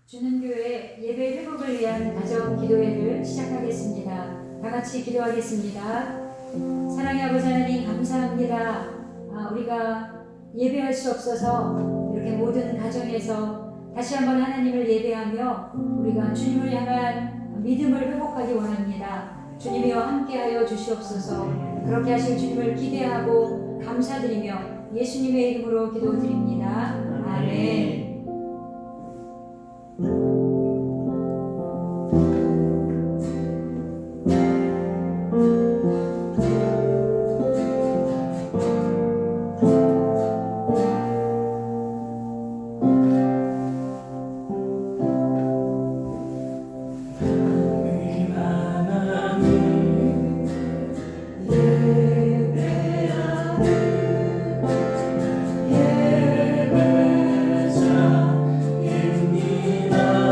주는 교회 예배 회복을 위한 가정 기도회를 시작하겠습니다. 다 같이 기도하겠습니다. 사랑의 아버지 하나님 감사합니다. 우리가 예배할 수 없어서 이렇게 모든 가정에서 다시 한번 하나님을 예배하며 우리가 주님을 향한 믿음을 회복하기 원합니다. 주님이여 함께하여 주시옵소서. 그렇게 하실 주님을 기대하고 감사드리며 예수님의 이름으로 기도드립니다. 아멘. 예배자 입니다.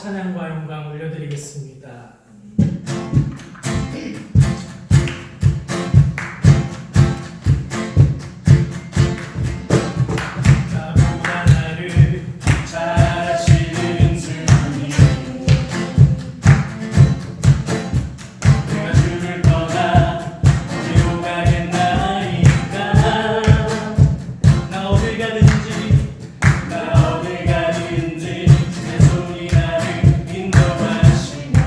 찬양과 영광 올려드리겠습니다. 나보다 나를 잘 아시는 주님, 내가 주를 떠나 어디로 가겠나이까. 나 어딜 가든지 내 손이 나를 인도하시며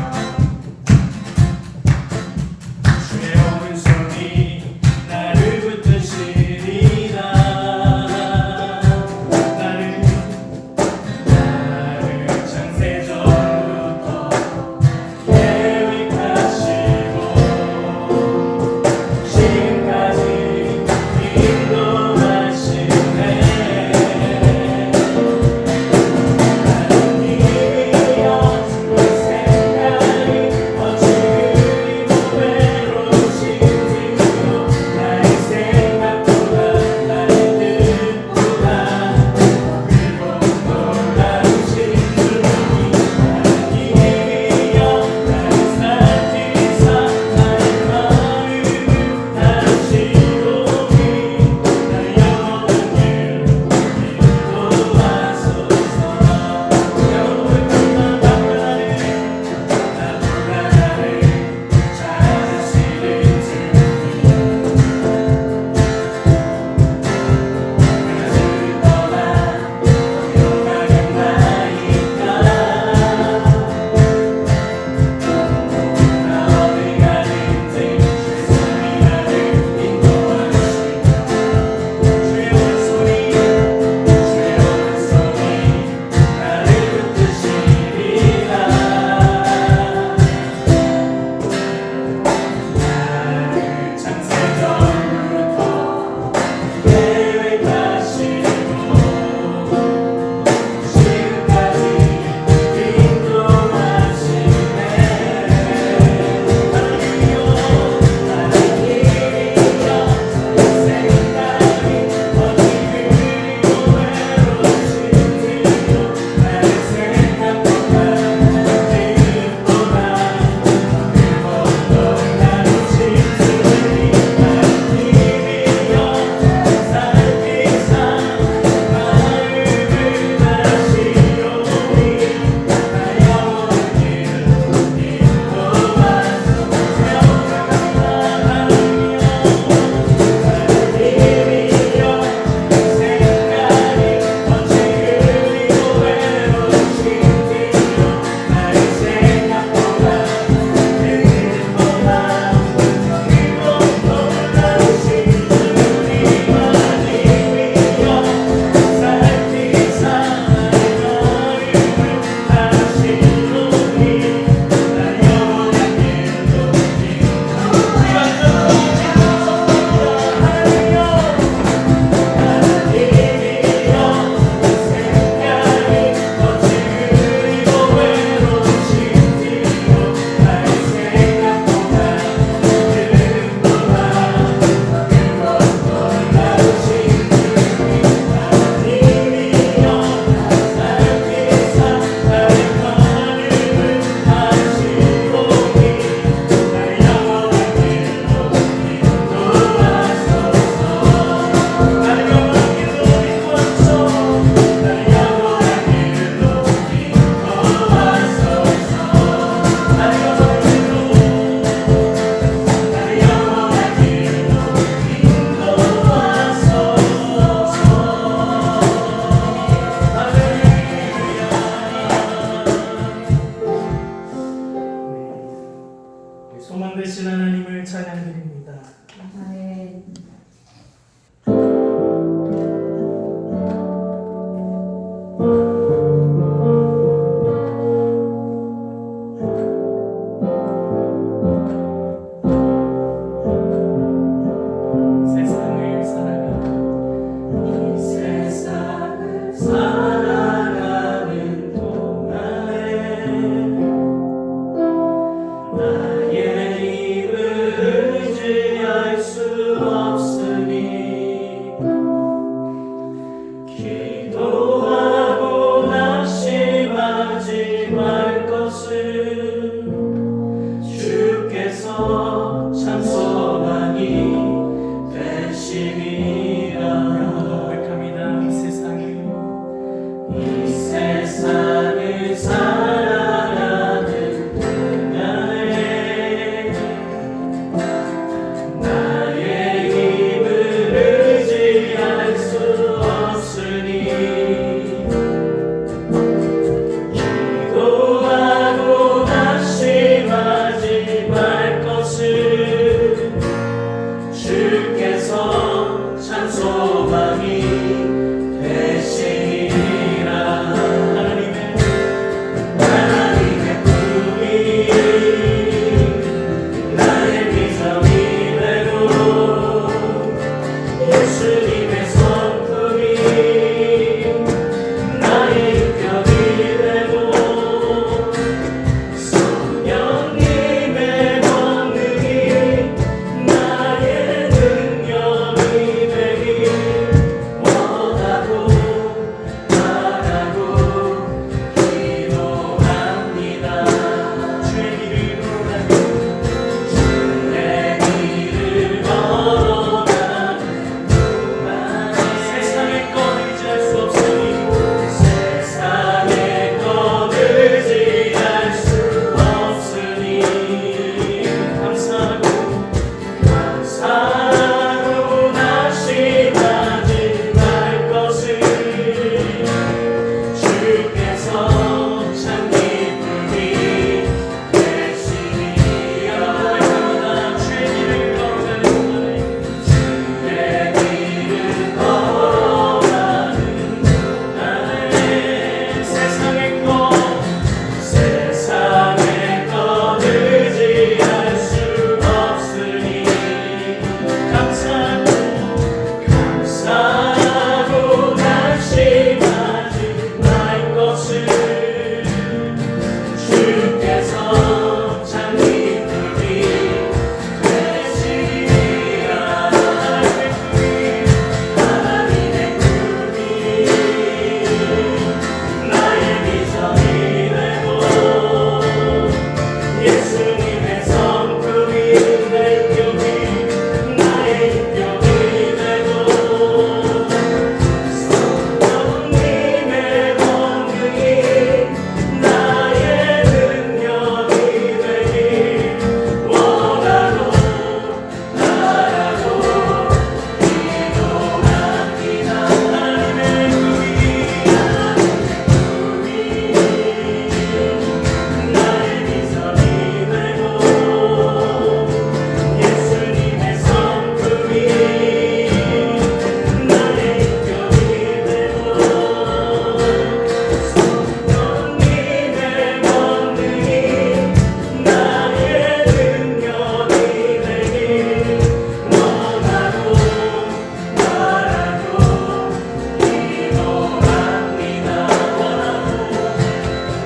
주의 오른손이 나를 붙드시리라. 나를 창세전부터 계획하시고 지금까지 인도하시네. 소망 되신 하나님을 찬양드립니다. 아멘. 세상을 살아가는 이 세상을 살아가는 동안에 나의 입을 주 주께서 참 소망이 되시리라. 고백합니다. 이 세상을 살아가는 그날에 나의 힘을 의지할 수 없으니 기도하고 낙심하지 말 것을 주께서 참 소망이 되시리라. 하나님의 꿈이 나의 비전이 되고 예수님의 성품이 나의 인격이 되고 성령님의 권능이 나의 능력이 되길 원하고 바라고 기도합니다. 주의 길을 걸어가는 세상의 것 의지할 수 없으니 세상의 것 의지할 수 없으니 감사하고 낙심하지 말 것을 주께서 참 기쁨이 되시리라. 주의 길을 걸어가는 세상의 것 의지할 수 없으니 감사하고 낙심하지 말 것을 주께서 참 기쁨이 되시리라. 하나님의 꿈이 나의 비전이 되고 예수님의 성품이 내 인격이 나의 인격이 되고 성령님의 권능이 나의 능력이 되길 원하고 바라고 기도합니다. 하나님의 꿈이 나의 비전이 되고 예수님의 성품이 나의 인격이 되고 성령님의 권능이 나의 능력이 되길 원하고 바라고 기도합니다.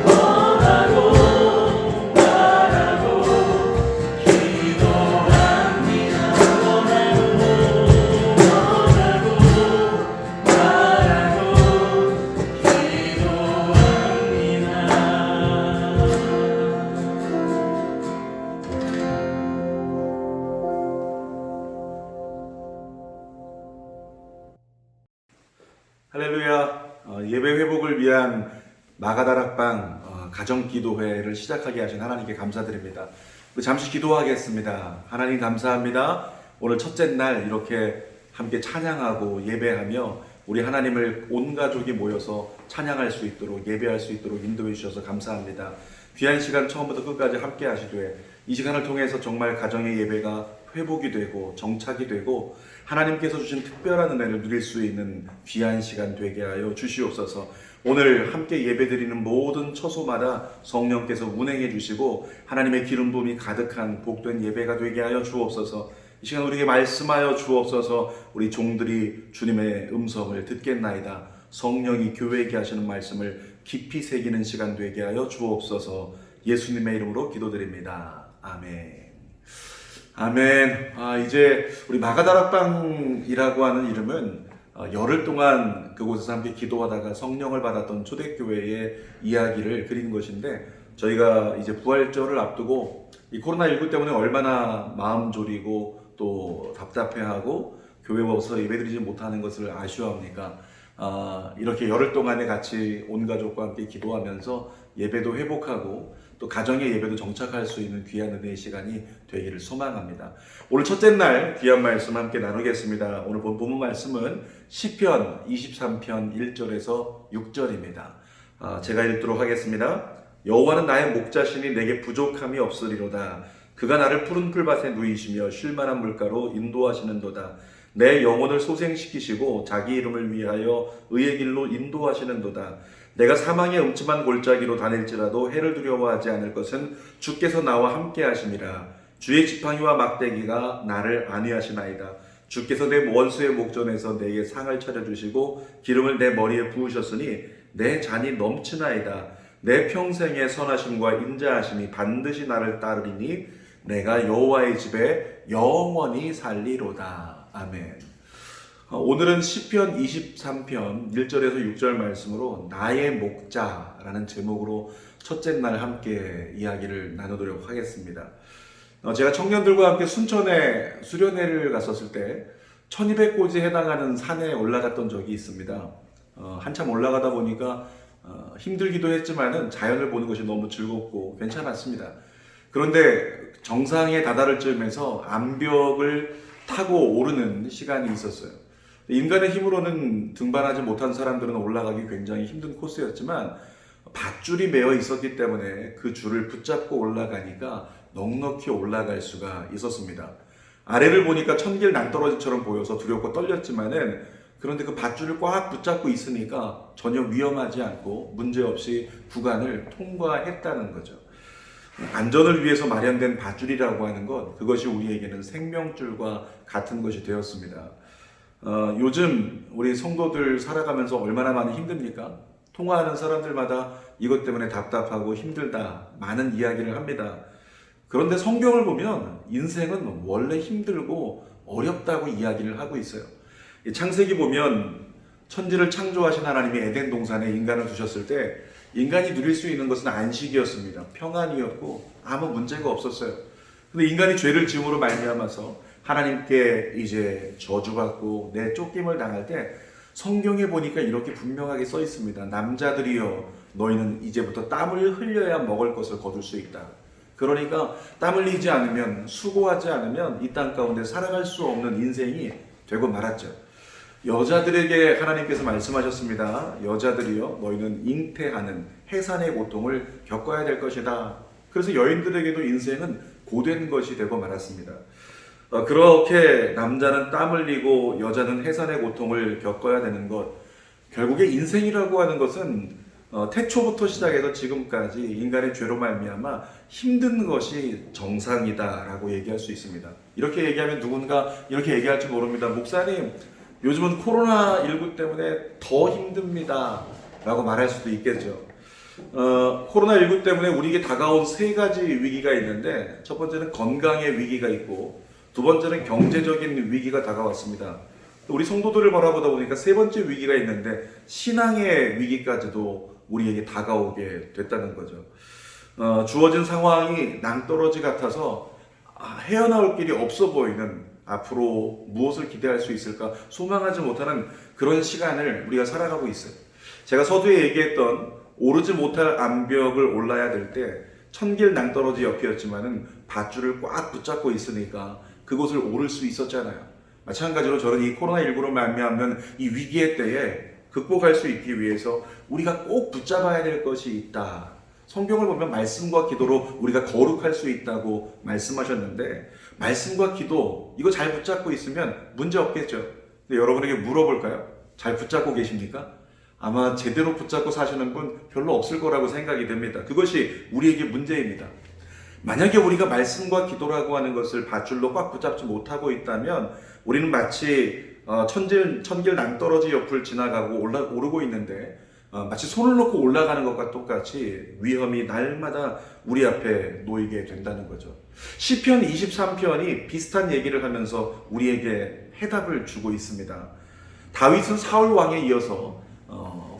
원하고 바라고 기도합니다. 할렐루야. 예배 회복을 위한 마가다락방 가정기도회를 시작하게 하신 하나님께 감사드립니다. 우리 잠시 기도하겠습니다. 하나님 감사합니다. 오늘 첫째 날 이렇게 함께 찬양하고 예배하며 우리 하나님을 온 가족이 모여서 찬양할 수 있도록 예배할 수 있도록 인도해 주셔서 감사합니다. 귀한 시간 처음부터 끝까지 함께 하시되 이 시간을 통해서 정말 가정의 예배가 회복이 되고 정착이 되고 하나님께서 주신 특별한 은혜를 누릴 수 있는 귀한 시간 되게 하여 주시옵소서. 오늘 함께 예배드리는 모든 처소마다 성령께서 운행해 주시고 하나님의 기름 부음이 가득한 복된 예배가 되게 하여 주옵소서. 이 시간 우리에게 말씀하여 주옵소서. 우리 종들이 주님의 음성을 듣겠나이다. 성령이 교회에게 하시는 말씀을 깊이 새기는 시간 되게 하여 주옵소서. 예수님의 이름으로 기도드립니다. 아멘. 아멘. 이제 우리 마가다락방이라고 하는 이름은 열흘 동안 그곳에서 함께 기도하다가 성령을 받았던 초대교회의 이야기를 그린 것인데, 저희가 이제 부활절을 앞두고 이 코로나19 때문에 얼마나 마음 졸이고 또 답답해하고 교회 와서 예배드리지 못하는 것을 아쉬워합니까? 이렇게 열흘 동안에 같이 온 가족과 함께 기도하면서 예배도 회복하고 또 가정의 예배도 정착할 수 있는 귀한 은혜의 시간이 되기를 소망합니다. 오늘 첫째 날 귀한 말씀 함께 나누겠습니다. 오늘 본문 말씀은 시편 23편 1절에서 6절입니다. 제가 읽도록 하겠습니다. 여호와는 나의 목자시니 내게 부족함이 없으리로다. 그가 나를 푸른 풀밭에 누이시며 쉴만한 물가로 인도하시는도다. 내 영혼을 소생시키시고 자기 이름을 위하여 의의 길로 인도하시는도다. 내가 사망의 음침한 골짜기로 다닐지라도 해를 두려워하지 않을 것은 주께서 나와 함께 하심이라. 주의 지팡이와 막대기가 나를 안위하시나이다. 주께서 내 원수의 목전에서 내게 상을 차려주시고 기름을 내 머리에 부으셨으니 내 잔이 넘치나이다. 내 평생의 선하심과 인자하심이 반드시 나를 따르리니 내가 여호와의 집에 영원히 살리로다. 아멘. 오늘은 시편 23편 1절에서 6절 말씀으로 나의 목자라는 제목으로 첫째 날 함께 이야기를 나누도록 하겠습니다. 제가 청년들과 함께 순천에 수련회를 갔었을 때 1200고지에 해당하는 산에 올라갔던 적이 있습니다. 한참 올라가다 보니까 힘들기도 했지만은 자연을 보는 것이 너무 즐겁고 괜찮았습니다. 그런데 정상에 다다를 즈음에서 암벽을 타고 오르는 시간이 있었어요. 인간의 힘으로는 등반하지 못한 사람들은 올라가기 굉장히 힘든 코스였지만 밧줄이 매어 있었기 때문에 그 줄을 붙잡고 올라가니까 넉넉히 올라갈 수가 있었습니다. 아래를 보니까 천길 낭떠러지처럼 보여서 두렵고 떨렸지만은 그런데 그 밧줄을 꽉 붙잡고 있으니까 전혀 위험하지 않고 문제없이 구간을 통과했다는 거죠. 안전을 위해서 마련된 밧줄이라고 하는 것, 그것이 우리에게는 생명줄과 같은 것이 되었습니다. 요즘 우리 성도들 살아가면서 얼마나 많이 힘듭니까? 통화하는 사람들마다 이것 때문에 답답하고 힘들다 많은 이야기를 합니다. 그런데 성경을 보면 인생은 원래 힘들고 어렵다고 이야기를 하고 있어요. 창세기 보면 천지를 창조하신 하나님이 에덴 동산에 인간을 두셨을 때 인간이 누릴 수 있는 것은 안식이었습니다. 평안이었고 아무 문제가 없었어요. 근데 인간이 죄를 지음으로 말미암아서 하나님께 이제 저주받고 내쫓김을 당할 때 성경에 보니까 이렇게 분명하게 써 있습니다. 남자들이여 너희는 이제부터 땀을 흘려야 먹을 것을 거둘 수 있다. 그러니까 땀 흘리지 않으면 수고하지 않으면 이 땅 가운데 살아갈 수 없는 인생이 되고 말았죠. 여자들에게 하나님께서 말씀하셨습니다. 여자들이여 너희는 잉태하는 해산의 고통을 겪어야 될 것이다. 그래서 여인들에게도 인생은 고된 것이 되고 말았습니다. 그렇게 남자는 땀 흘리고 여자는 해산의 고통을 겪어야 되는 것, 결국에 인생이라고 하는 것은 태초부터 시작해서 지금까지 인간의 죄로 말미암아 힘든 것이 정상이다라고 얘기할 수 있습니다. 이렇게 얘기하면 누군가 이렇게 얘기할지 모릅니다. 목사님, 요즘은 코로나19 때문에 더 힘듭니다 라고 말할 수도 있겠죠. 코로나19 때문에 우리에게 다가온 세 가지 위기가 있는데, 첫 번째는 건강의 위기가 있고, 두 번째는 경제적인 위기가 다가왔습니다. 우리 성도들을 바라보다 보니까 세 번째 위기가 있는데 신앙의 위기까지도 우리에게 다가오게 됐다는 거죠. 주어진 상황이 낭떠러지 같아서 헤어나올 길이 없어 보이는, 앞으로 무엇을 기대할 수 있을까 소망하지 못하는 그런 시간을 우리가 살아가고 있어요. 제가 서두에 얘기했던 오르지 못할 암벽을 올라야 될 때 천길 낭떠러지 옆이었지만은 밧줄을 꽉 붙잡고 있으니까 그곳을 오를 수 있었잖아요. 마찬가지로 저는 이 코로나19로 말미암는 이 위기의 때에 극복할 수 있기 위해서 우리가 꼭 붙잡아야 될 것이 있다. 성경을 보면 말씀과 기도로 우리가 거룩할 수 있다고 말씀하셨는데, 말씀과 기도 이거 잘 붙잡고 있으면 문제 없겠죠. 근데 여러분에게 물어볼까요? 잘 붙잡고 계십니까? 아마 제대로 붙잡고 사시는 분 별로 없을 거라고 생각이 됩니다. 그것이 우리에게 문제입니다. 만약에 우리가 말씀과 기도라고 하는 것을 밧줄로 꽉 붙잡지 못하고 있다면 우리는 마치 천길 낭떠러지 옆을 지나가고 오르고 있는데 마치 손을 놓고 올라가는 것과 똑같이 위험이 날마다 우리 앞에 놓이게 된다는 거죠. 시편 23편이 비슷한 얘기를 하면서 우리에게 해답을 주고 있습니다. 다윗은 사울 왕에 이어서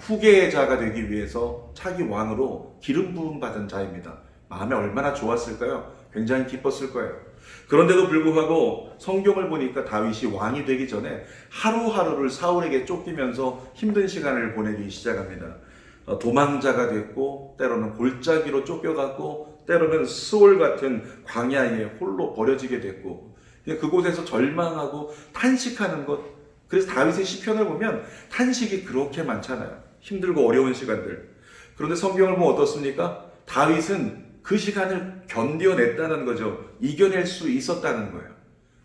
후계자가 되기 위해서 차기 왕으로 기름 부음 받은 자입니다. 마음에 얼마나 좋았을까요? 굉장히 기뻤을 거예요. 그런데도 불구하고 성경을 보니까 다윗이 왕이 되기 전에 하루하루를 사울에게 쫓기면서 힘든 시간을 보내기 시작합니다. 도망자가 됐고, 때로는 골짜기로 쫓겨갔고, 때로는 스올 같은 광야에 홀로 버려지게 됐고, 그곳에서 절망하고 탄식하는 것. 그래서 다윗의 시편을 보면 탄식이 그렇게 많잖아요. 힘들고 어려운 시간들. 그런데 성경을 보면 어떻습니까? 다윗은 그 시간을 견뎌냈다는 거죠. 이겨낼 수 있었다는 거예요.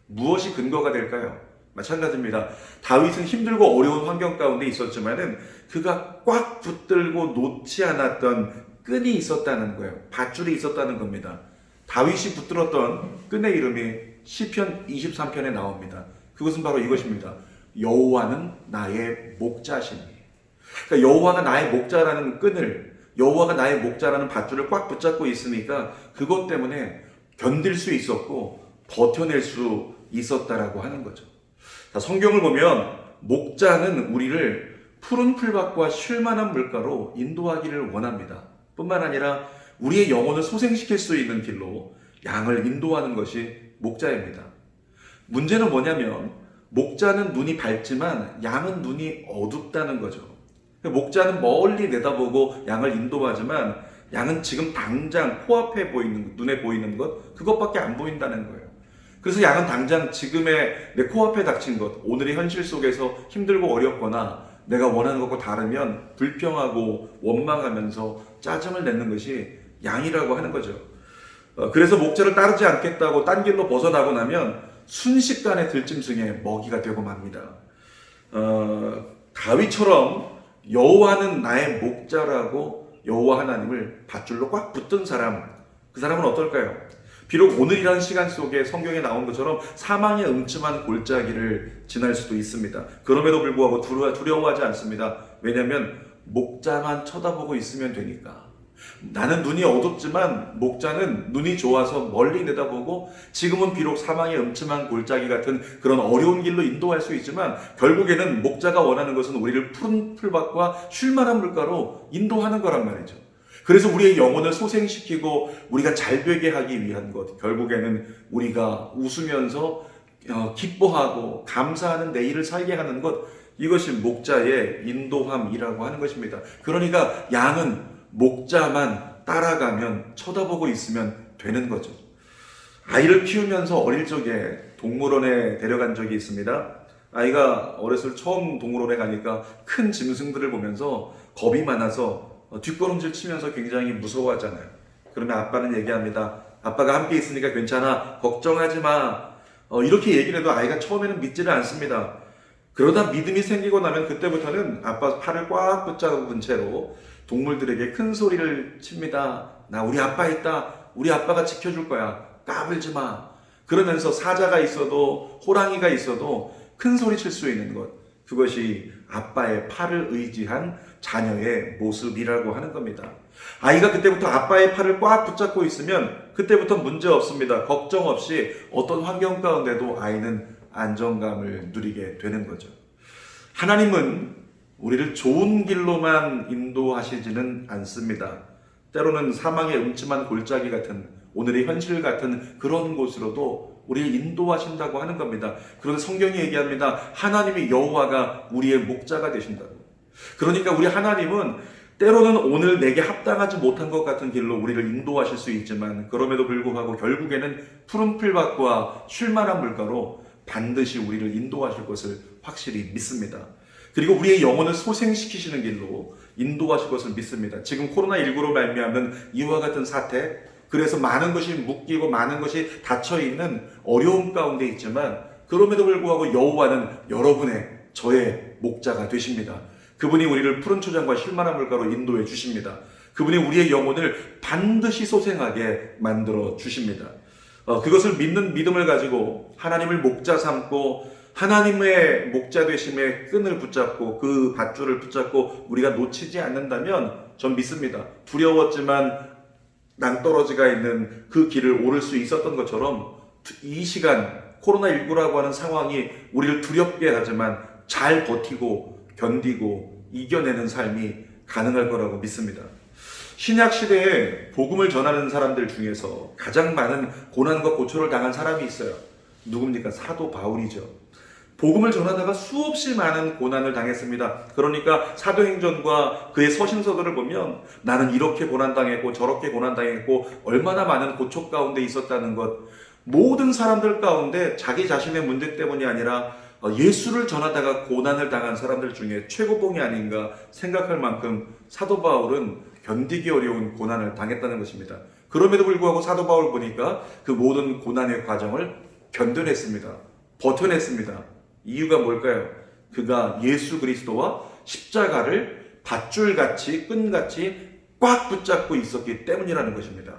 무엇이 근거가 될까요? 마찬가지입니다. 다윗은 힘들고 어려운 환경 가운데 있었지만은 그가 꽉 붙들고 놓지 않았던 끈이 있었다는 거예요. 밧줄이 있었다는 겁니다. 다윗이 붙들었던 끈의 이름이 시편 23편에 나옵니다. 그것은 바로 이것입니다. 여호와는 나의 목자시니. 그러니까 여호와가 나의 목자라는 끈을, 여호와가 나의 목자라는 밧줄을 꽉 붙잡고 있으니까 그것 때문에 견딜 수 있었고 버텨낼 수 있었다라고 하는 거죠. 자, 성경을 보면 목자는 우리를 푸른 풀밭과 쉴만한 물가로 인도하기를 원합니다. 뿐만 아니라 우리의 영혼을 소생시킬 수 있는 길로 양을 인도하는 것이 목자입니다. 문제는 뭐냐면 목자는 눈이 밝지만 양은 눈이 어둡다는 거죠. 목자는 멀리 내다보고 양을 인도하지만 양은 지금 당장 코앞에 보이는, 눈에 보이는 것, 그것밖에 안 보인다는 거예요. 그래서 양은 당장 지금의 내 코앞에 닥친 것, 오늘의 현실 속에서 힘들고 어렵거나 내가 원하는 것과 다르면 불평하고 원망하면서 짜증을 내는 것이 양이라고 하는 거죠. 그래서 목자를 따르지 않겠다고 딴 길로 벗어나고 나면 순식간에 들짐승의 먹이가 되고 맙니다. 다윗처럼 여호와는 나의 목자라고 여호와 하나님을 밧줄로 꽉 붙든 사람, 그 사람은 어떨까요? 비록 오늘이라는 시간 속에 성경에 나온 것처럼 사망의 음침한 골짜기를 지날 수도 있습니다. 그럼에도 불구하고 두려워하지 않습니다. 왜냐하면 목자만 쳐다보고 있으면 되니까. 나는 눈이 어둡지만 목자는 눈이 좋아서 멀리 내다보고 지금은 비록 사망의 음침한 골짜기 같은 그런 어려운 길로 인도할 수 있지만 결국에는 목자가 원하는 것은 우리를 푸른 풀밭과 쉴만한 물가로 인도하는 거란 말이죠. 그래서 우리의 영혼을 소생시키고 우리가 잘 되게 하기 위한 것, 결국에는 우리가 웃으면서 기뻐하고 감사하는 내일을 살게 하는 것, 이것이 목자의 인도함이라고 하는 것입니다. 그러니까 양은 목자만 따라가면 쳐다보고 있으면 되는 거죠. 아이를 키우면서 어릴 적에 동물원에 데려간 적이 있습니다. 아이가 어렸을 때 처음 동물원에 가니까 큰 짐승들을 보면서 겁이 많아서 뒷걸음질 치면서 굉장히 무서워하잖아요. 그러면 아빠는 얘기합니다. 아빠가 함께 있으니까 괜찮아. 걱정하지 마. 이렇게 얘기를 해도 아이가 처음에는 믿지를 않습니다. 그러다 믿음이 생기고 나면 그때부터는 아빠 팔을 꽉 붙잡은 채로 동물들에게 큰 소리를 칩니다. 나 우리 아빠 있다. 우리 아빠가 지켜줄 거야. 까불지 마. 그러면서 사자가 있어도 호랑이가 있어도 큰 소리 칠 수 있는 것. 그것이 아빠의 팔을 의지한 자녀의 모습이라고 하는 겁니다. 아이가 그때부터 아빠의 팔을 꽉 붙잡고 있으면 그때부터 문제 없습니다. 걱정 없이 어떤 환경 가운데도 아이는 안정감을 누리게 되는 거죠. 하나님은 우리를 좋은 길로만 인도하시지는 않습니다. 때로는 사망의 음침한 골짜기 같은 오늘의 현실 같은 그런 곳으로도 우리를 인도하신다고 하는 겁니다. 그런데 성경이 얘기합니다. 하나님이 여호와가 우리의 목자가 되신다고. 그러니까 우리 하나님은 때로는 오늘 내게 합당하지 못한 것 같은 길로 우리를 인도하실 수 있지만 그럼에도 불구하고 결국에는 푸른 풀밭과 쉴만한 물가로 반드시 우리를 인도하실 것을 확실히 믿습니다. 그리고 우리의 영혼을 소생시키시는 길로 인도하실 것을 믿습니다. 지금 코로나19로 말미암는 이와 같은 사태, 그래서 많은 것이 묶이고 많은 것이 닫혀있는 어려움 가운데 있지만 그럼에도 불구하고 여호와는 여러분의 저의 목자가 되십니다. 그분이 우리를 푸른 초장과 쉴만한 물가로 인도해 주십니다. 그분이 우리의 영혼을 반드시 소생하게 만들어 주십니다. 그것을 믿는 믿음을 가지고 하나님을 목자 삼고 하나님의 목자 되심의 끈을 붙잡고 그 밧줄을 붙잡고 우리가 놓치지 않는다면 전 믿습니다. 두려웠지만 낭떠러지가 있는 그 길을 오를 수 있었던 것처럼 이 시간 코로나19라고 하는 상황이 우리를 두렵게 하지만 잘 버티고 견디고 이겨내는 삶이 가능할 거라고 믿습니다. 신약 시대에 복음을 전하는 사람들 중에서 가장 많은 고난과 고초를 당한 사람이 있어요. 누굽니까? 사도 바울이죠. 복음을 전하다가 수없이 많은 고난을 당했습니다. 그러니까 사도행전과 그의 서신서들을 보면 나는 이렇게 고난당했고 저렇게 고난당했고 얼마나 많은 고초 가운데 있었다는 것, 모든 사람들 가운데 자기 자신의 문제 때문이 아니라 예수를 전하다가 고난을 당한 사람들 중에 최고봉이 아닌가 생각할 만큼 사도 바울은 견디기 어려운 고난을 당했다는 것입니다. 그럼에도 불구하고 사도 바울 보니까 그 모든 고난의 과정을 견뎌냈습니다. 버텨냈습니다. 이유가 뭘까요? 그가 예수 그리스도와 십자가를 밧줄같이 끈같이 꽉 붙잡고 있었기 때문이라는 것입니다.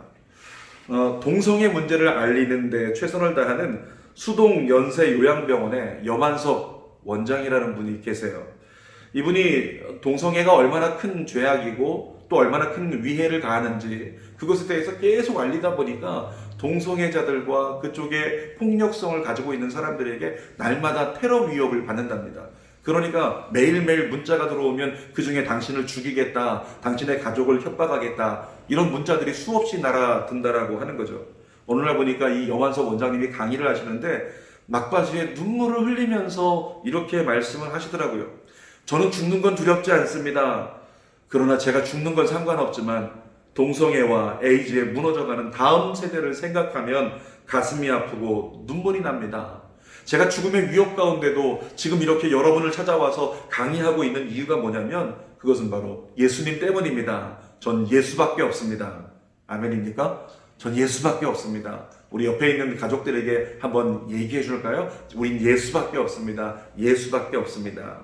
동성애 문제를 알리는 데 최선을 다하는 수동 연세 요양병원의 염한섭 원장이라는 분이 계세요. 이분이 동성애가 얼마나 큰 죄악이고 또 얼마나 큰 위해를 가하는지 그것에 대해서 계속 알리다 보니까 동성애자들과 그쪽에 폭력성을 가지고 있는 사람들에게 날마다 테러 위협을 받는답니다. 그러니까 매일매일 문자가 들어오면 그 중에 당신을 죽이겠다, 당신의 가족을 협박하겠다, 이런 문자들이 수없이 날아든다라고 하는 거죠. 어느 날 보니까 이 염한섭 원장님이 강의를 하시는데 막바지에 눈물을 흘리면서 이렇게 말씀을 하시더라고요. 저는 죽는 건 두렵지 않습니다. 그러나 제가 죽는 건 상관없지만 동성애와 에이즈에 무너져가는 다음 세대를 생각하면 가슴이 아프고 눈물이 납니다. 제가 죽음의 위협 가운데도 지금 이렇게 여러분을 찾아와서 강의하고 있는 이유가 뭐냐면 그것은 바로 예수님 때문입니다. 전 예수밖에 없습니다. 아멘입니까? 전 예수밖에 없습니다. 우리 옆에 있는 가족들에게 한번 얘기해 줄까요? 우린 예수밖에 없습니다. 예수밖에 없습니다.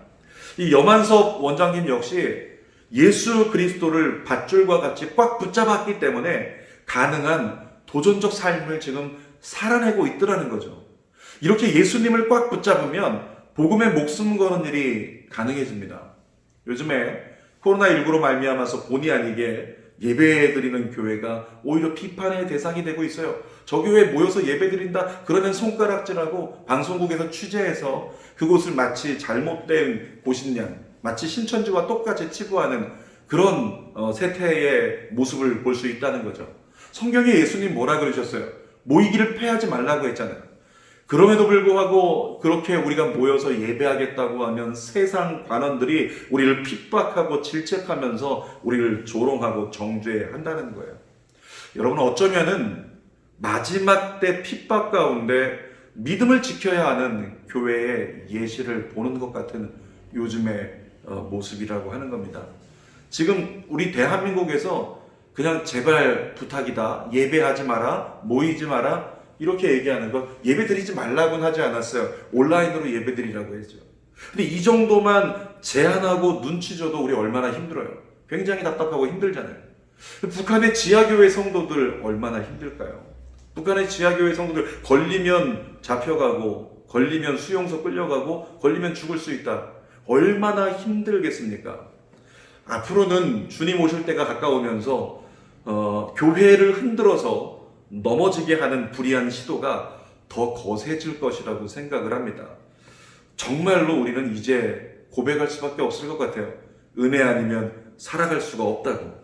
이 염한섭 원장님 역시 예수 그리스도를 밧줄과 같이 꽉 붙잡았기 때문에 가능한 도전적 삶을 지금 살아내고 있더라는 거죠. 이렇게 예수님을 꽉 붙잡으면 복음에 목숨 거는 일이 가능해집니다. 요즘에 코로나19로 말미암아서 본의 아니게 예배드리는 교회가 오히려 비판의 대상이 되고 있어요. 저 교회에 모여서 예배드린다 그러면 손가락질하고 방송국에서 취재해서 그곳을 마치 잘못된 곳인 양, 마치 신천지와 똑같이 치부하는 그런 세태의 모습을 볼 수 있다는 거죠. 성경에 예수님 뭐라 그러셨어요? 모이기를 패하지 말라고 했잖아요. 그럼에도 불구하고 그렇게 우리가 모여서 예배하겠다고 하면 세상 관원들이 우리를 핍박하고 질책하면서 우리를 조롱하고 정죄한다는 거예요. 여러분, 어쩌면은 마지막 때 핍박 가운데 믿음을 지켜야 하는 교회의 예시를 보는 것 같은 요즘의 모습이라고 하는 겁니다. 지금 우리 대한민국에서 그냥 제발 부탁이다, 예배하지 마라, 모이지 마라, 이렇게 얘기하는 것, 예배 드리지 말라고는 하지 않았어요. 온라인으로 예배 드리라고 했죠. 근데 이 정도만 제한하고 눈치 줘도 우리 얼마나 힘들어요. 굉장히 답답하고 힘들잖아요. 북한의 지하교회 성도들 얼마나 힘들까요? 북한의 지하교회 성도들 걸리면 잡혀가고, 걸리면 수용소 끌려가고, 걸리면 죽을 수 있다. 얼마나 힘들겠습니까? 앞으로는 주님 오실 때가 가까우면서 교회를 흔들어서 넘어지게 하는 불의한 시도가 더 거세질 것이라고 생각을 합니다. 정말로 우리는 이제 고백할 수밖에 없을 것 같아요. 은혜 아니면 살아갈 수가 없다고.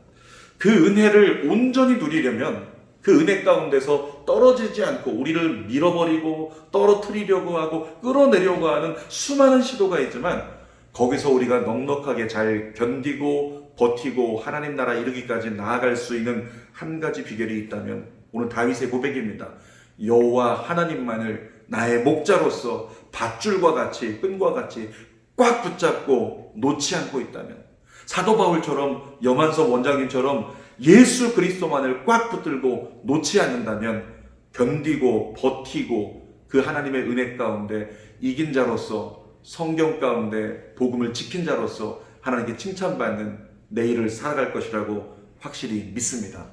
그 은혜를 온전히 누리려면 그 은혜 가운데서 떨어지지 않고 우리를 밀어버리고 떨어뜨리려고 하고 끌어내려고 하는 수많은 시도가 있지만 거기서 우리가 넉넉하게 잘 견디고 버티고 하나님 나라 이르기까지 나아갈 수 있는 한 가지 비결이 있다면 오늘 다윗의 고백입니다. 여호와 하나님만을 나의 목자로서 밧줄과 같이 끈과 같이 꽉 붙잡고 놓지 않고 있다면, 사도 바울처럼 염한섭 원장님처럼 예수 그리스도만을 꽉 붙들고 놓지 않는다면 견디고 버티고 그 하나님의 은혜 가운데 이긴 자로서 성경 가운데 복음을 지킨 자로서 하나님께 칭찬받는 내일을 살아갈 것이라고 확실히 믿습니다.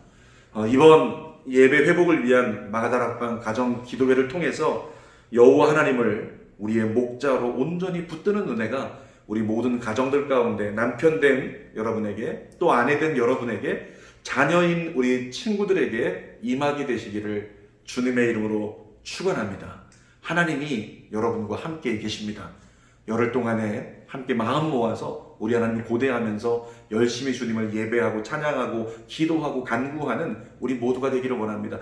이번 예배 회복을 위한 마가다락방 가정 기도회를 통해서 여호와 하나님을 우리의 목자로 온전히 붙드는 은혜가 우리 모든 가정들 가운데 남편된 여러분에게 또 아내된 여러분에게 자녀인 우리 친구들에게 임하게 되시기를 주님의 이름으로 축원합니다. 하나님이 여러분과 함께 계십니다. 열흘 동안의 함께 마음 모아서 우리 하나님 고대하면서 열심히 주님을 예배하고 찬양하고 기도하고 간구하는 우리 모두가 되기를 원합니다.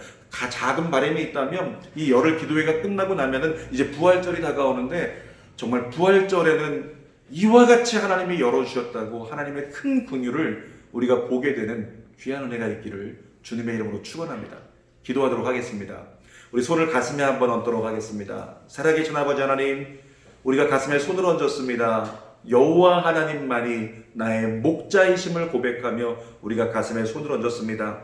작은 바람이 있다면 이 열흘 기도회가 끝나고 나면은 이제 부활절이 다가오는데, 정말 부활절에는 이와 같이 하나님이 열어주셨다고 하나님의 큰 긍휼을 우리가 보게 되는 귀한 은혜가 있기를 주님의 이름으로 축원합니다. 기도하도록 하겠습니다. 우리 손을 가슴에 한번 얹도록 하겠습니다. 살아계신 아버지 하나님, 우리가 가슴에 손을 얹었습니다. 여호와 하나님만이 나의 목자이심을 고백하며 우리가 가슴에 손을 얹었습니다.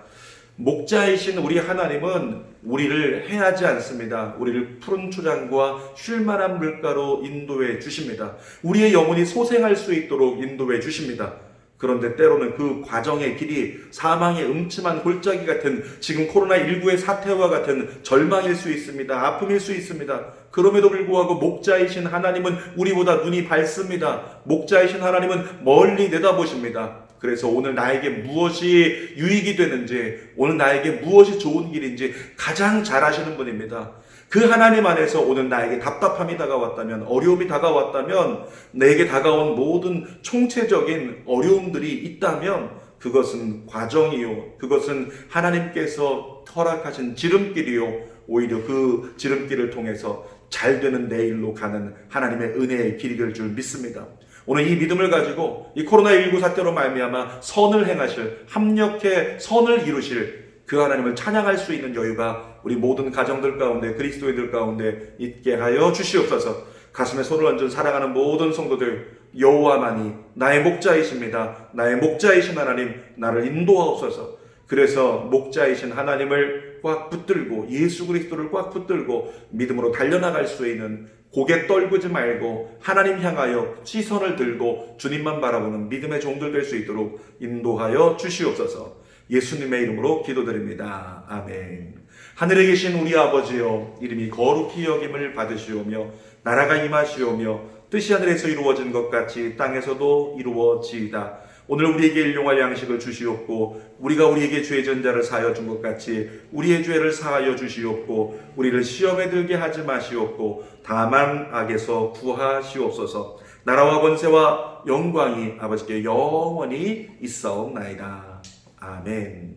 목자이신 우리 하나님은 우리를 해하지 않습니다. 우리를 푸른 초장과 쉴만한 물가로 인도해 주십니다. 우리의 영혼이 소생할 수 있도록 인도해 주십니다. 그런데 때로는 그 과정의 길이 사망의 음침한 골짜기 같은 지금 코로나19의 사태와 같은 절망일 수 있습니다. 아픔일 수 있습니다. 그럼에도 불구하고 목자이신 하나님은 우리보다 눈이 밝습니다. 목자이신 하나님은 멀리 내다보십니다. 그래서 오늘 나에게 무엇이 유익이 되는지, 오늘 나에게 무엇이 좋은 길인지 가장 잘 아시는 분입니다. 그 하나님 안에서 오늘 나에게 답답함이 다가왔다면, 어려움이 다가왔다면, 내게 다가온 모든 총체적인 어려움들이 있다면 그것은 과정이요, 그것은 하나님께서 허락하신 지름길이요, 오히려 그 지름길을 통해서 잘 되는 내일로 가는 하나님의 은혜의 길일 줄 믿습니다. 오늘 이 믿음을 가지고 이 코로나19 사태로 말미암아 선을 행하실, 합력해 선을 이루실 그 하나님을 찬양할 수 있는 여유가 우리 모든 가정들 가운데, 그리스도인들 가운데 있게 하여 주시옵소서. 가슴에 손을 얹은 사랑하는 모든 성도들, 여호와만이 나의 목자이십니다. 나의 목자이신 하나님, 나를 인도하옵소서. 그래서 목자이신 하나님을 꽉 붙들고, 예수 그리스도를 꽉 붙들고 믿음으로 달려나갈 수 있는, 고개 떨구지 말고 하나님 향하여 시선을 들고 주님만 바라보는 믿음의 종들 될 수 있도록 인도하여 주시옵소서. 예수님의 이름으로 기도드립니다. 아멘. 하늘에 계신 우리 아버지여, 이름이 거룩히 여김을 받으시오며 나라가 임하시오며 뜻이 하늘에서 이루어진 것 같이 땅에서도 이루어지이다. 오늘 우리에게 일용할 양식을 주시옵고 우리가 우리에게 죄 진 자를 사하여 준 것 같이 우리의 죄를 사하여 주시옵고 우리를 시험에 들게 하지 마시옵고 다만 악에서 구하시옵소서. 나라와 권세와 영광이 아버지께 영원히 있사옵나이다. 아멘.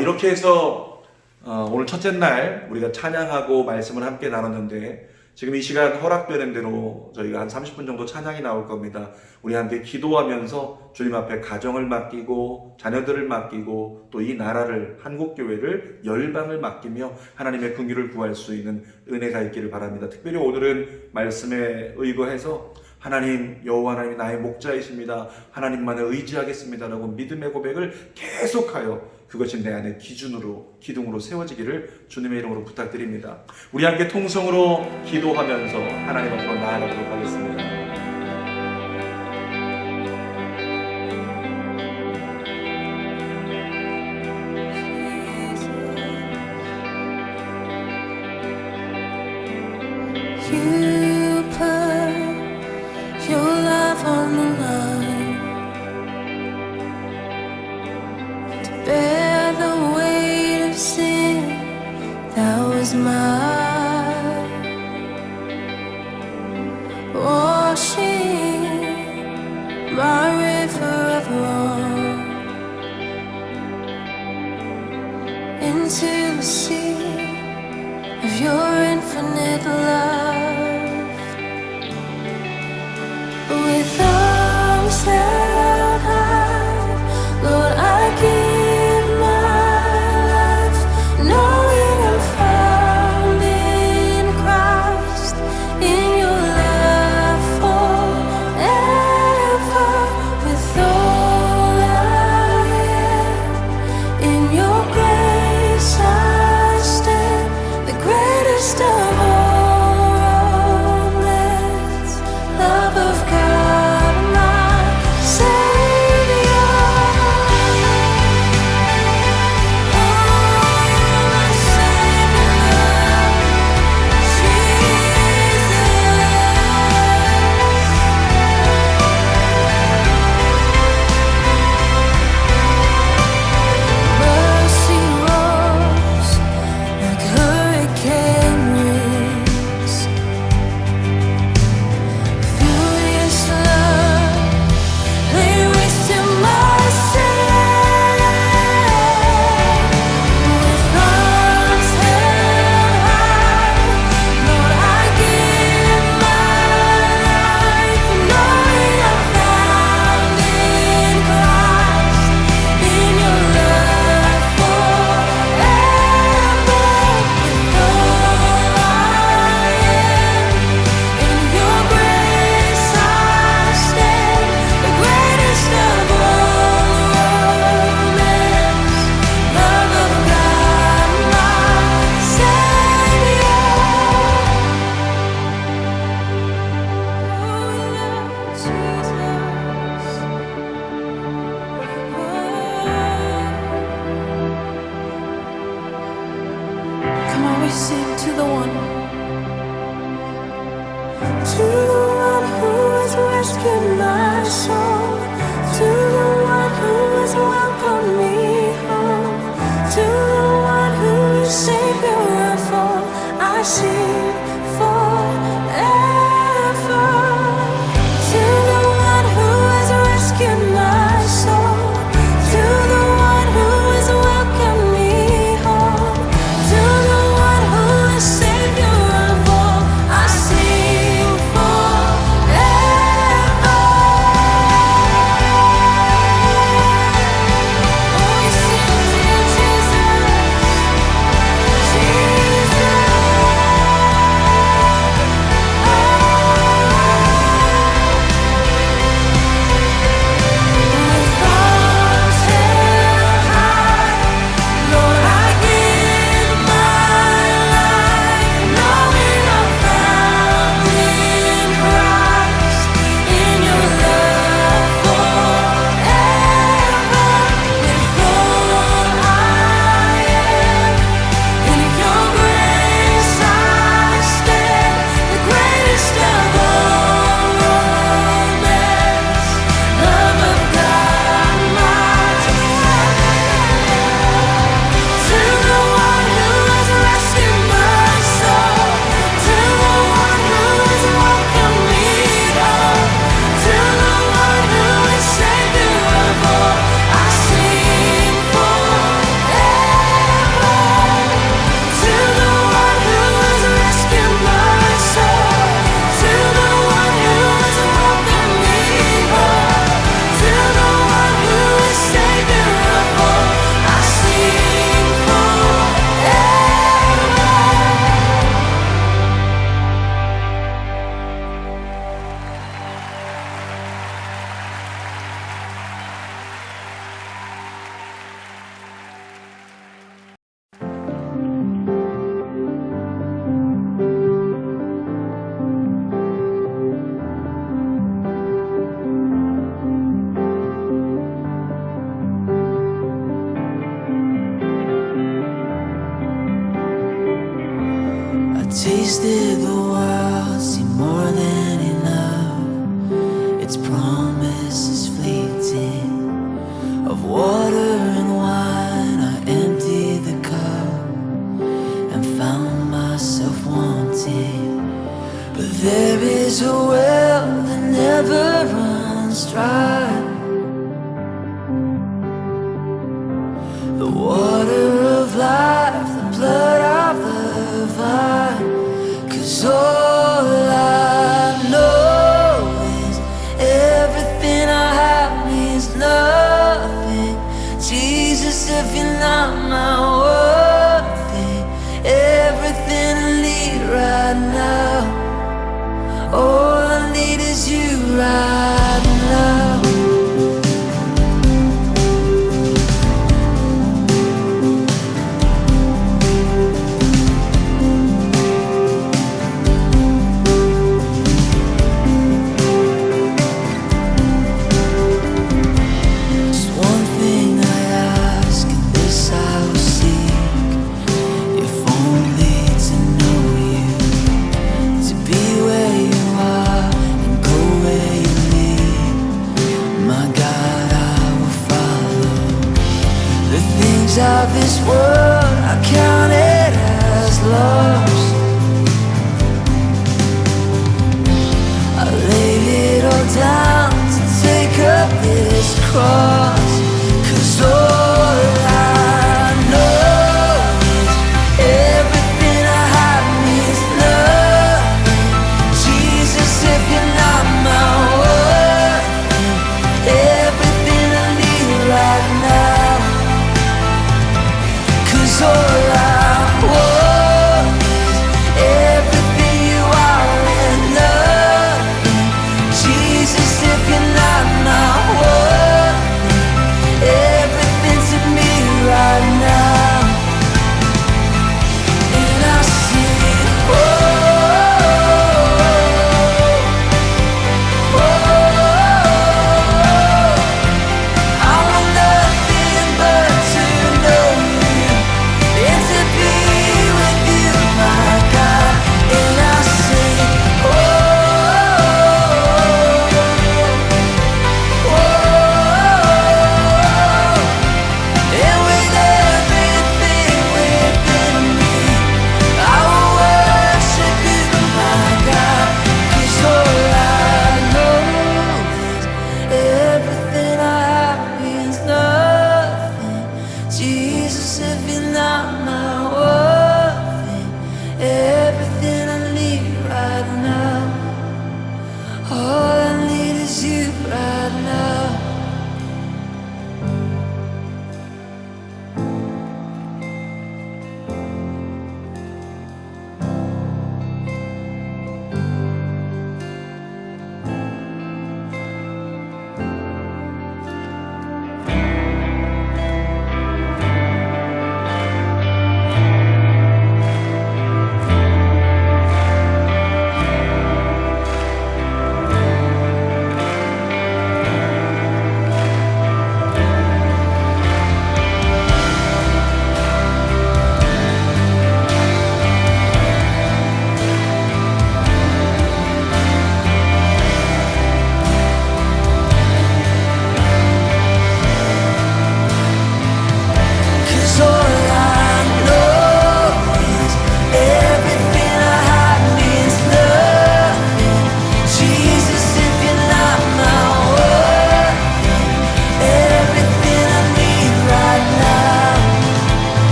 이렇게 해서 오늘 첫째 날 우리가 찬양하고 말씀을 함께 나눴는데, 지금 이 시간 허락되는 대로 저희가 한 30분 정도 찬양이 나올 겁니다. 우리 함께 기도하면서 주님 앞에 가정을 맡기고 자녀들을 맡기고 또 이 나라를, 한국교회를, 열방을 맡기며 하나님의 긍휼을 구할 수 있는 은혜가 있기를 바랍니다. 특별히 오늘은 말씀에 의거해서 하나님, 여호와 하나님이 나의 목자이십니다. 하나님만을 의지하겠습니다라고 믿음의 고백을 계속하여 그것이 내 안에 기준으로, 기둥으로 세워지기를 주님의 이름으로 부탁드립니다. 우리 함께 통성으로 기도하면서 하나님 앞으로 나아가도록 하겠습니다. You put your love on the line to bear the weight of sin that was mine, washing my river of wrong into the sea of your infinite love. With arms held high, Lord, I give my life, knowing I'm found in Christ, in your love forever. With all I am, in your grace I stand, the greatest of all. Love of God, my Savior. Oh, my Savior, Jesus. Mercy rose like hurricane wind. rescued my soul, to the one who has welcomed me home, to the one who is Savior of all, I sing forever. To the one who has rescued my soul, to the one who has welcomed me home, to the one who is Savior of all, I sing forever. Oh, we sing to you, Jesus, Jesus. With arms held high, Lord, I give my life, knowing I'm found in Christ, in your love forever. With all I am, in your grace I stand, the greatest of all romance, love of God, my to the one who has rescued my soul, to the one who has welcomed me home, to the one who is Savior of all, I sing forever. To the one who has rescued my soul, to the one who has welcomed me home, to the one who is Savior of all, I sing I tasted the world, see more than enough. Its promise is fleeting. Of water and wine, I emptied the cup and found myself wanting. But there is a well that never runs dry. The water of life, the blood of the vine. 'Cause all I know is everything I have means nothing. Jesus, if you're not my worthy, everything I need right now. All I need is you right now.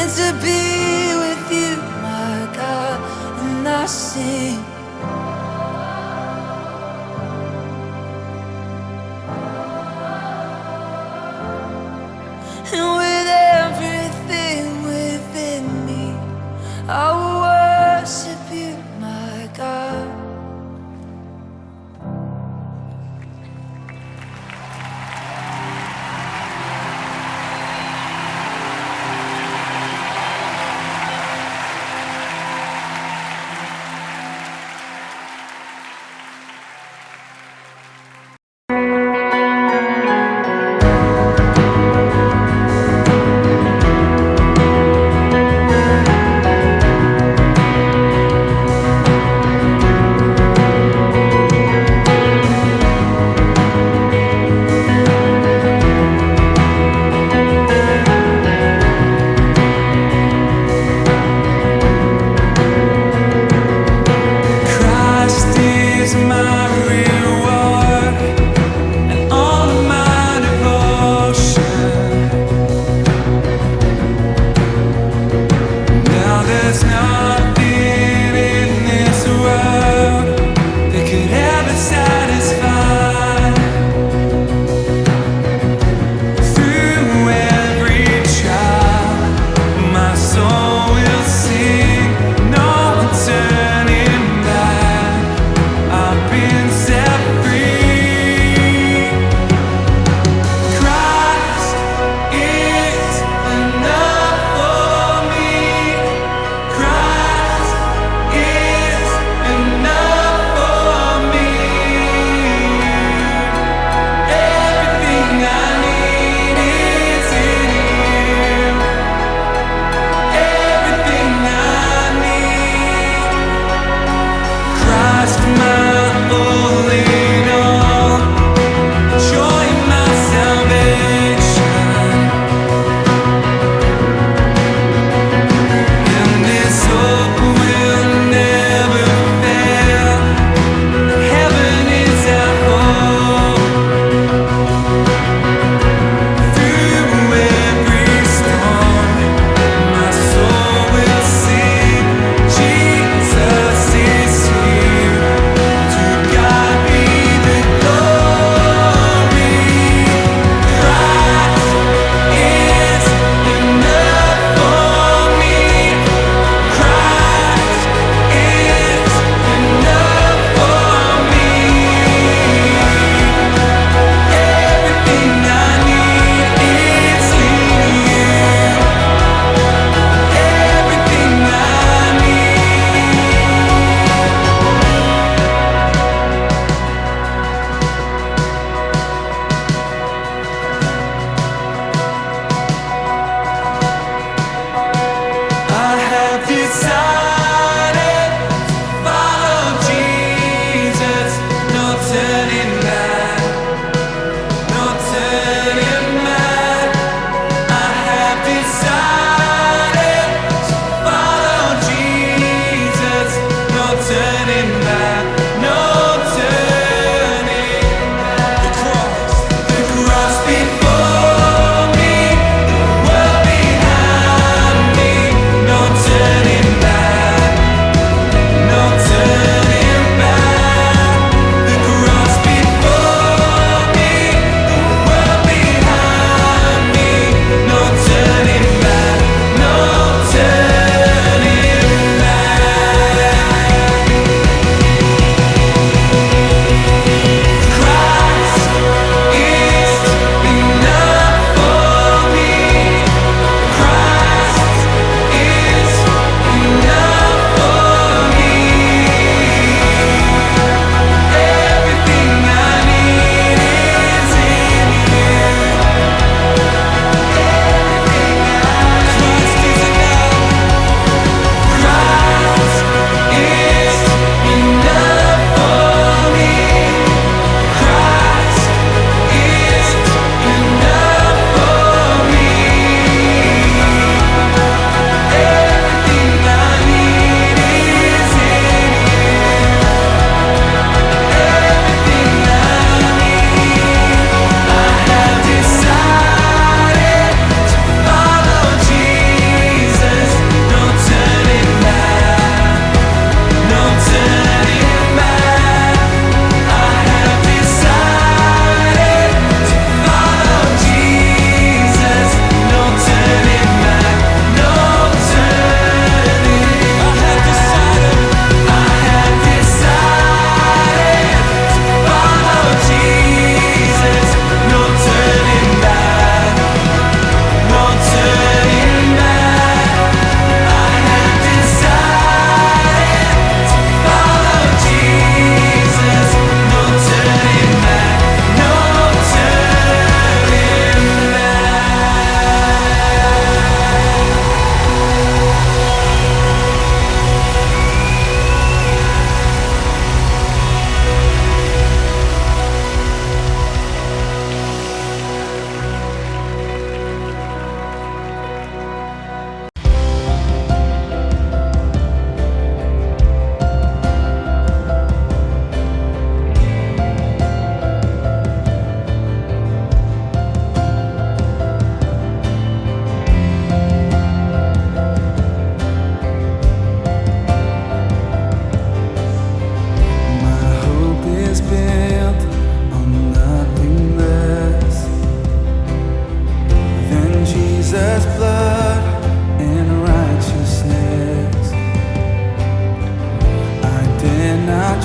meant to be with you, my God, and I sing. And with everything within me, I will worship you, my God.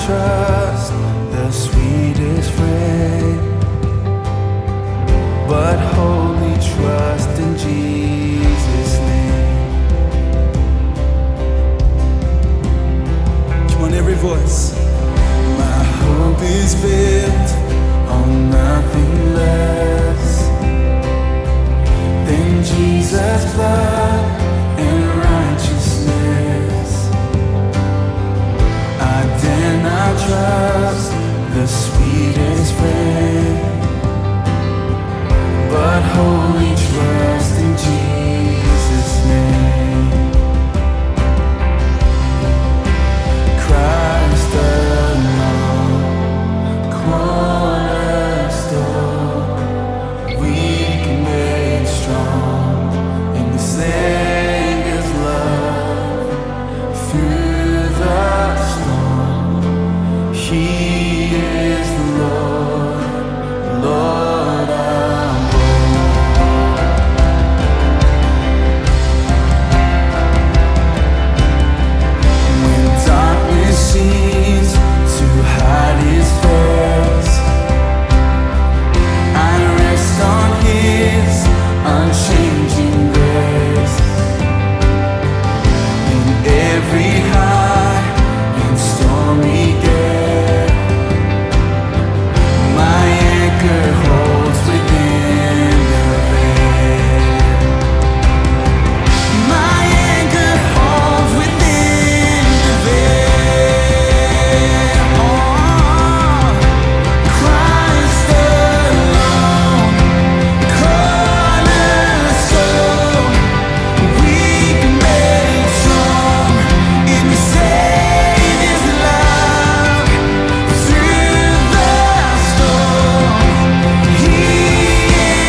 trust the sweetest friend, but wholly trust in Jesus' name. Come on, every voice. My hope is built on nothing less than Jesus' blood and righteousness. I dare not trust the sweetest friend, but wholly trust in Jesus' name. Christ alone, cornerstone, weak made strong in the Savior's love. Through the storm, He is the Lord, Lord of when darkness seems to hide His face, I rest on His unchanging grace. In every high and stormy gale, my anchor holds within the veil. My anchor holds within the veil. Christ alone, cornerstone, weak made strong in the Savior's love. Through the storm, He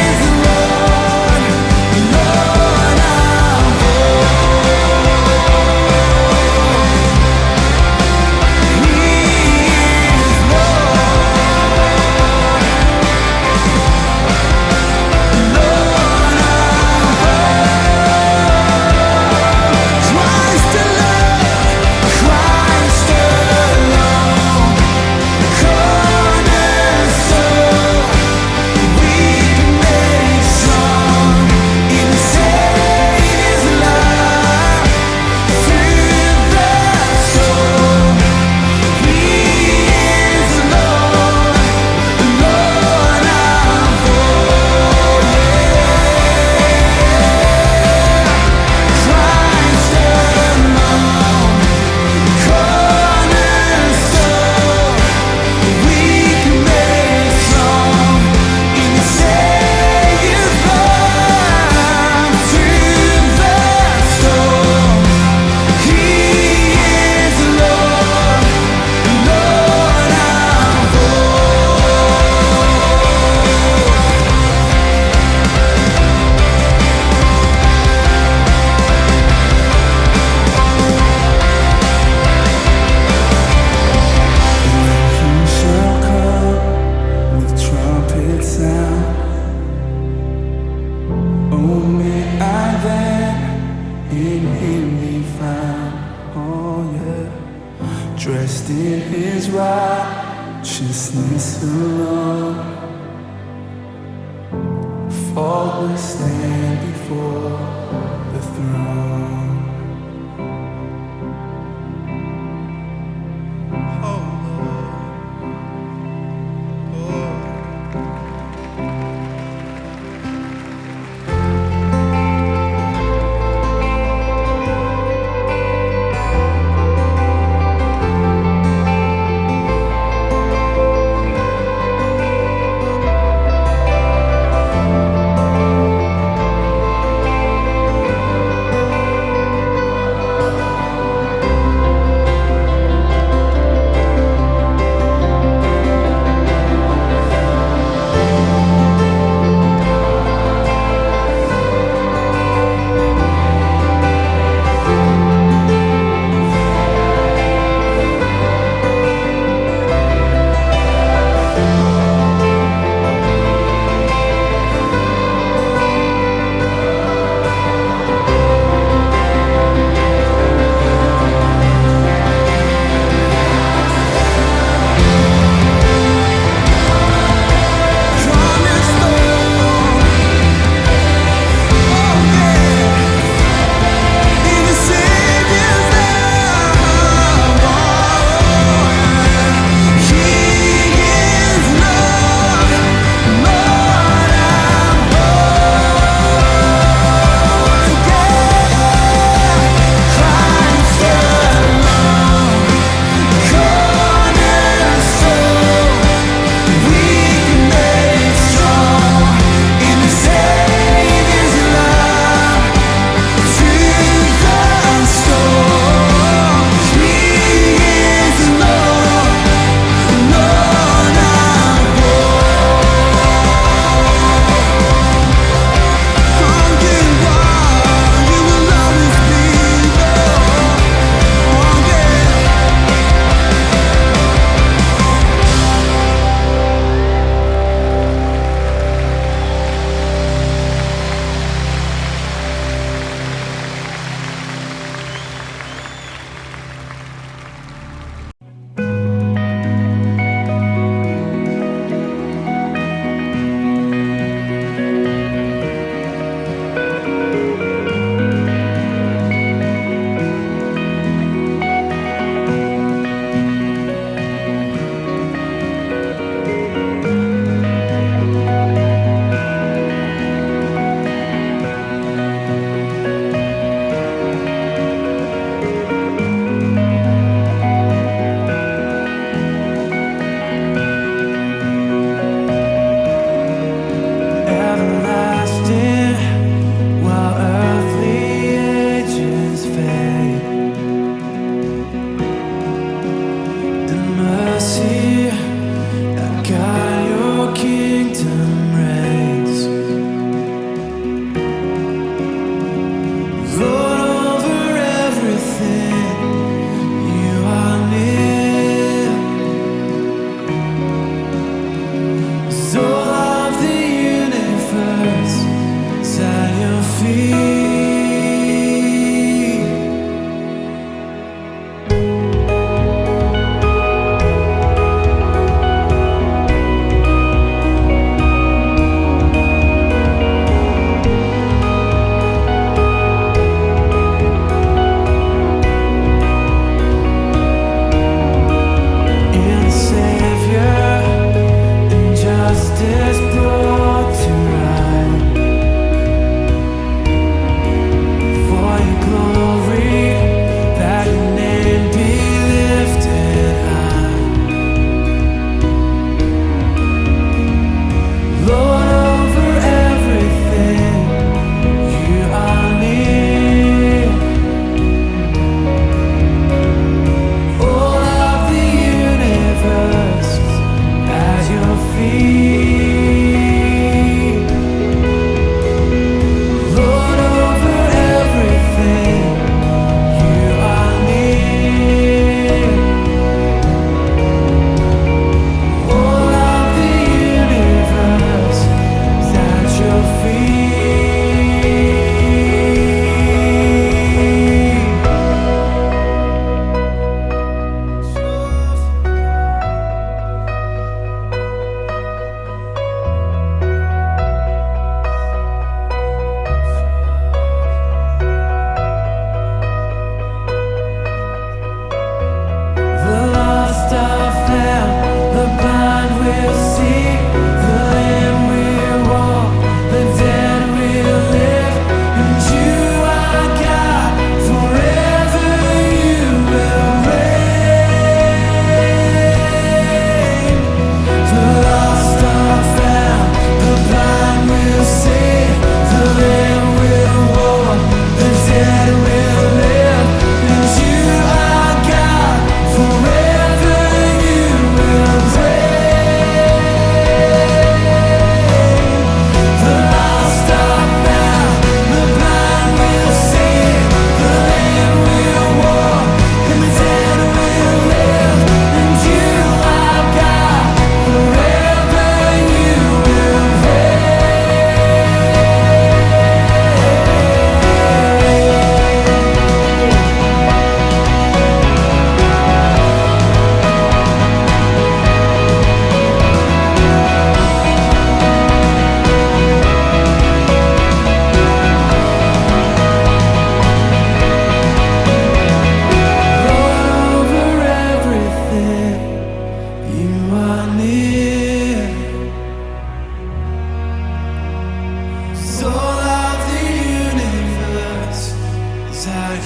is Lord, Lord of Christ alone, cornerstone, weak made strong in the Savior's love. Through the storm, He is Lord, Lord of Christ alone, cornerstone, weak made strong in the Savior's love. Through the storm, He is Lord, Lord of He shall come with trumpet sound. Oh, may I then in Him be found. Oh, yeah. Dressed in His righteousness alone, faultless stand before the throne. Oh, Lord.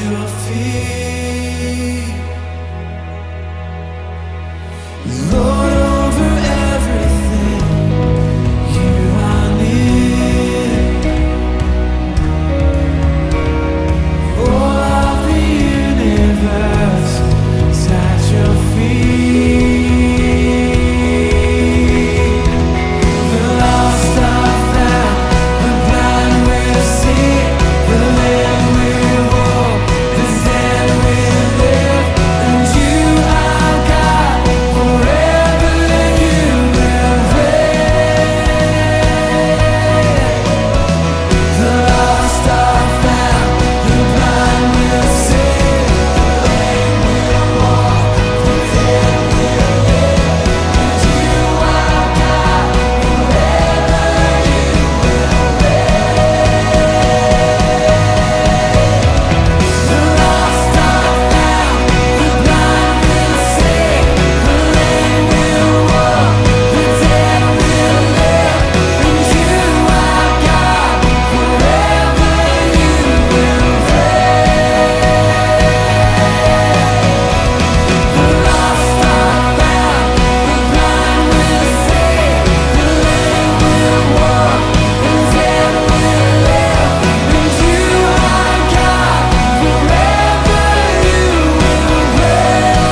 your feet. Lord, over everything, you are near. All of the universe is at your feet. The lost are found, the blind will see, the lame will walk, the dead will live, and you are God, forever you will reign. The lost are found, the blind will see, the lame will walk, the dead will live, and you are God, forever you will reign. The lost are found, the blind will see, the lame will walk, the dead will live, and you are God, forever you will reign. The lost are found, the blind will see, the lame will walk, the dead will live, and you are God, forever you will reign.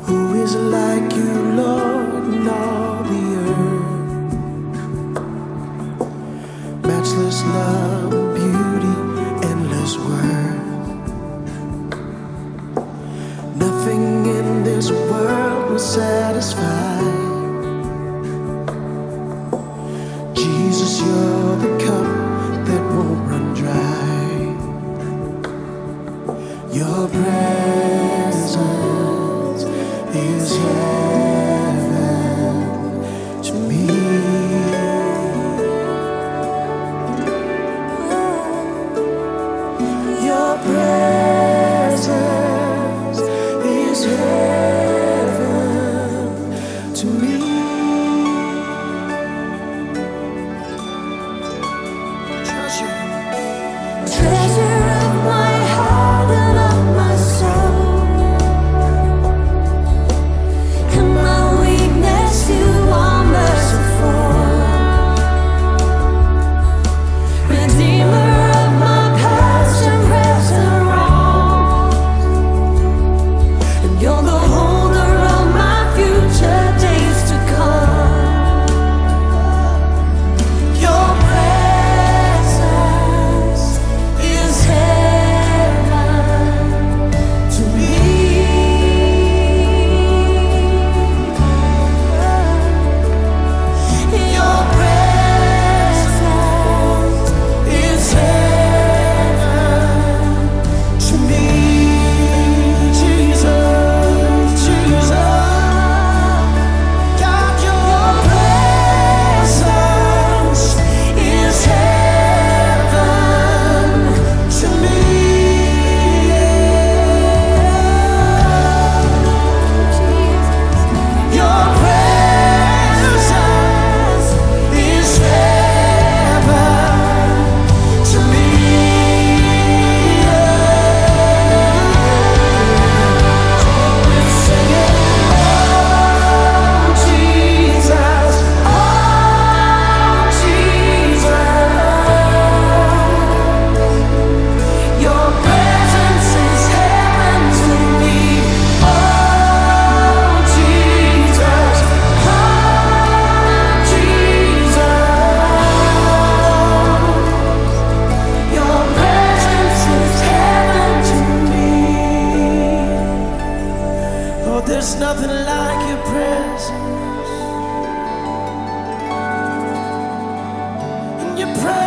Who is like you, Lord, in all the earth? Matchless love and beauty, endless worth. Nothing in this world will satisfy. Jesus, you're the cup that won't run dry. Your presence is heaven to me.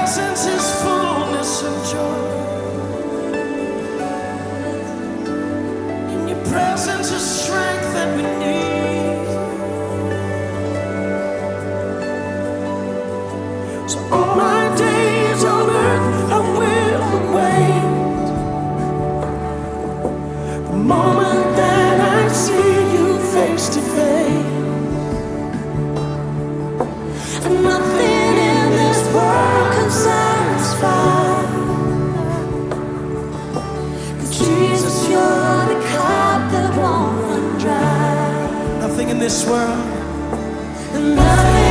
presence is fullness of joy. In your presence is strength that we need. So all my days on earth I will await the moment that I see you face to face. And nothing in this world can satisfy. 'Cause Jesus, you're the cup that won't run dry. Nothing in this world, and nothing